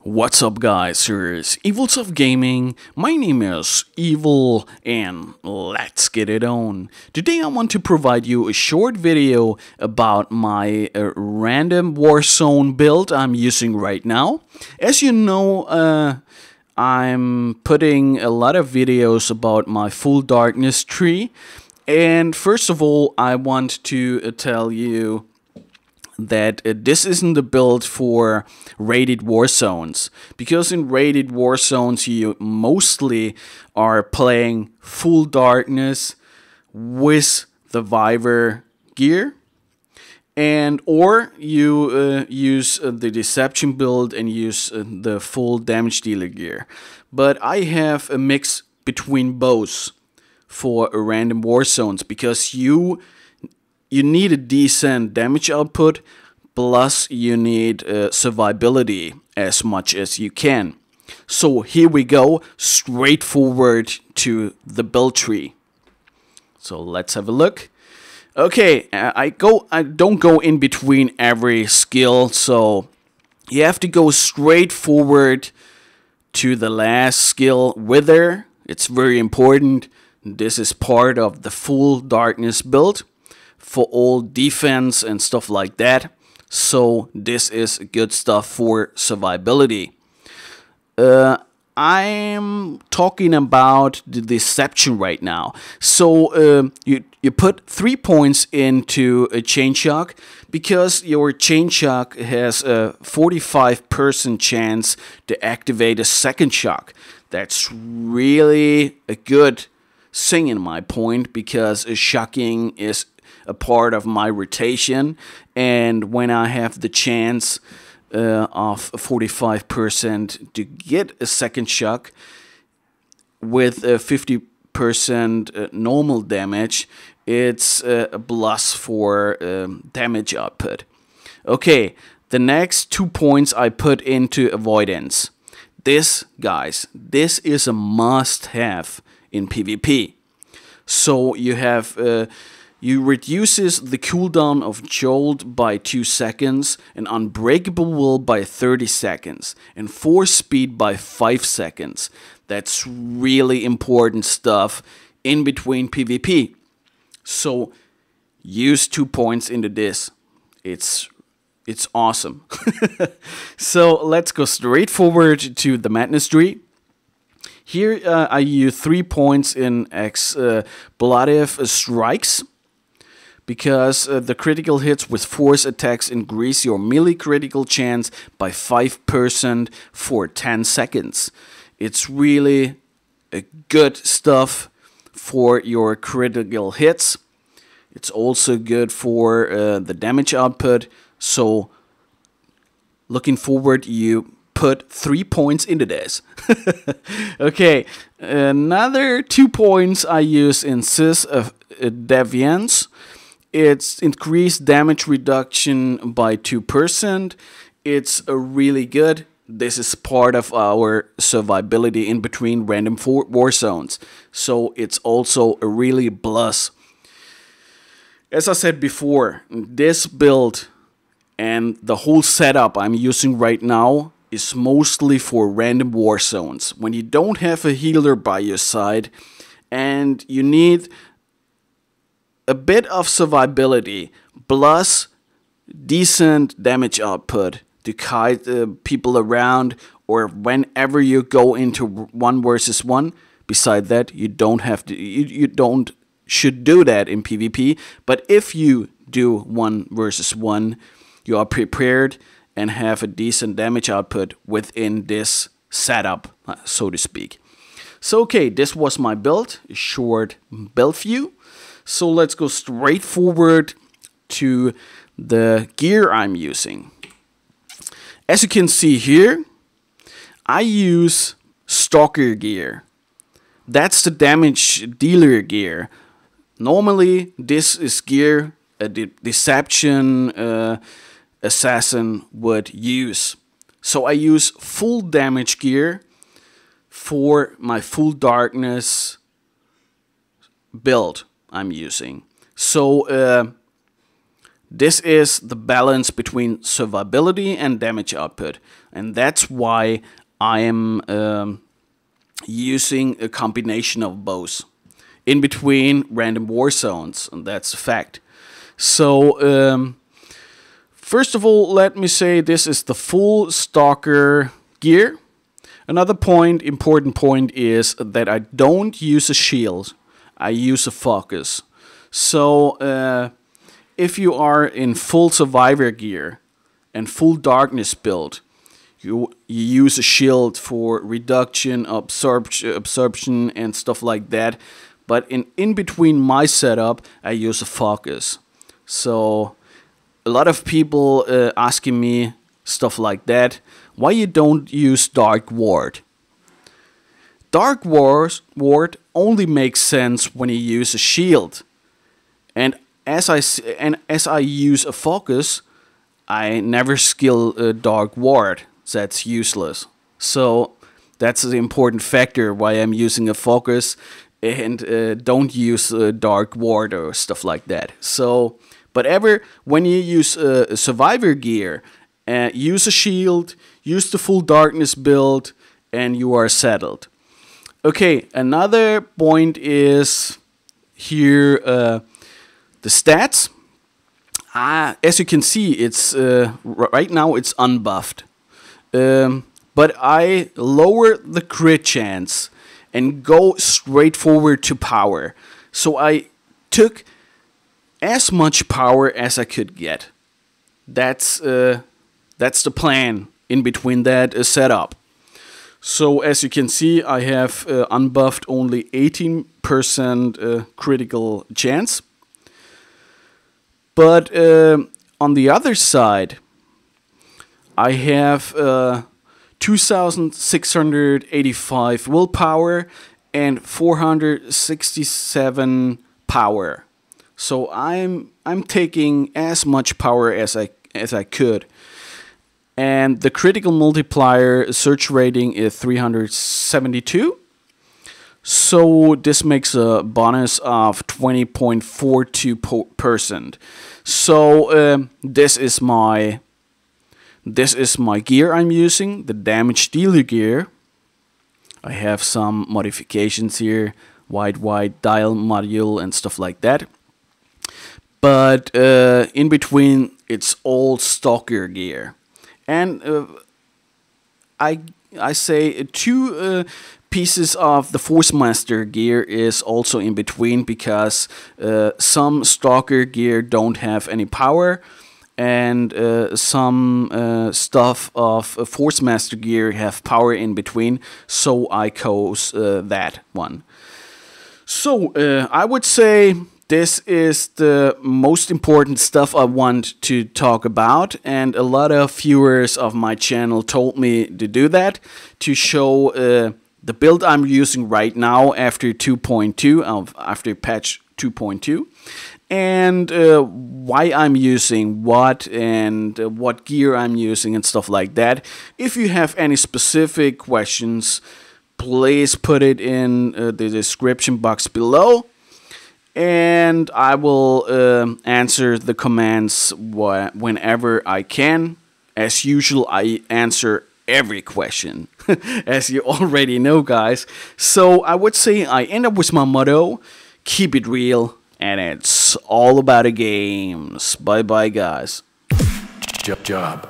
What's up guys, here's Evils of Gaming, my name is Evil, and let's get it on. Today I want to provide you a short video about my Random Warzone build I'm using right now. As you know, I'm putting a lot of videos about my full darkness tree, and first of all I want to tell you that this isn't a build for rated war zones, because in rated war zones you mostly are playing full darkness with the weiterer gear, and or you use the deception build and use the full damage dealer gear. But I have a mix between both for a random war zones, because you need a decent damage output, plus you need survivability as much as you can. So here we go, straight forward to the build tree. So let's have a look. Okay, I don't go in between every skill, so you have to go straight forward to the last skill, wither. It's very important. This is part of the full darkness build for all defense and stuff like that. So this is good stuff for survivability. I'm talking about the deception right now. So you put 3 points into a chain shock, because your chain shock has a 45% chance to activate a second shock. That's really a good thing in my point, because shocking is a part of my rotation, and when I have the chance of 45% to get a second shock with a 50% normal damage, it's a plus for damage output. Okay, the next 2 points I put into avoidance. This, guys, this is a must-have in PvP. So you have you reduces the cooldown of Jolt by 2 seconds, and Unbreakable Will by 30 seconds, and Force Speed by 5 seconds. That's really important stuff in between PvP. So use 2 points into this. It's awesome. So let's go straight forward to the Madness tree. Here I use 3 points in Exploitive Strikes, because the critical hits with force attacks increase your melee critical chance by 5% for 10 seconds. It's really a good stuff for your critical hits. It's also good for the damage output. So looking forward, you put 3 points into this. Okay, another 2 points I use in Sith Deviance. It's increased damage reduction by 2%. It's really good. This is part of our survivability in between random war zones. So it's also a really plus. As I said before, this build and the whole setup I'm using right now is mostly for random war zones. When you don't have a healer by your side and you need a bit of survivability plus decent damage output to kite people around, or whenever you go into 1 versus 1. Beside that, you don't have to. You don't should do that in PvP. But if you do 1 versus 1, you are prepared and have a decent damage output within this setup, so to speak. So okay, this was my build, a short build view. So let's go straight forward to the gear I'm using. As you can see here, I use Stalker gear. That's the damage dealer gear. Normally, this is gear a deception assassin would use. So I use full damage gear for my full darkness build I'm using. So This is the balance between survivability and damage output. And that's why I am using a combination of both in between random war zones, and that's a fact. So, first of all, let me say this is the full Stalker gear. Another important point is that I don't use a shield, I use a focus. So, if you are in full survivor gear and full darkness build, you use a shield for reduction, absorption and stuff like that. But in between my setup, I use a focus. So a lot of people asking me stuff like that. Why you don't use Dark Ward? Dark Ward only makes sense when you use a shield. And as I use a focus, I never skill Dark Ward. That's useless. So that's the important factor why I'm using a focus and don't use Dark Ward or stuff like that. So, but when you use survivor gear, use a shield, use the full darkness build, and you are settled. Okay, another point is here the stats. As you can see, it's right now it's unbuffed. But I lower the crit chance and go straight forward to power. So I took as much power as I could get. That's the plan in between that setup. So as you can see, I have unbuffed only 18% critical chance. But on the other side, I have 2,685 willpower and 467 power. So I'm taking as much power as I could. And the critical multiplier search rating is 372. So this makes a bonus of 20.42%. So this is my gear I'm using, the damage dealer gear. I have some modifications here, wide dial module and stuff like that. But in between, it's all Stalker gear. And I say two pieces of the Force Master gear is also in between, because some Stalker gear don't have any power, and some stuff of Force Master gear have power in between, so I chose that one. So I would say this is the most important stuff I want to talk about, and a lot of viewers of my channel told me to do that, to show the build I'm using right now after 2.2, after patch 2.2. And why I'm using what, and what gear I'm using and stuff like that. If you have any specific questions, please put it in the description box below, and I will answer the comments whenever I can. As usual, I answer every question, as you already know, guys. So I would say I end up with my motto: keep it real, and it's all about the games. Bye bye, guys. Job.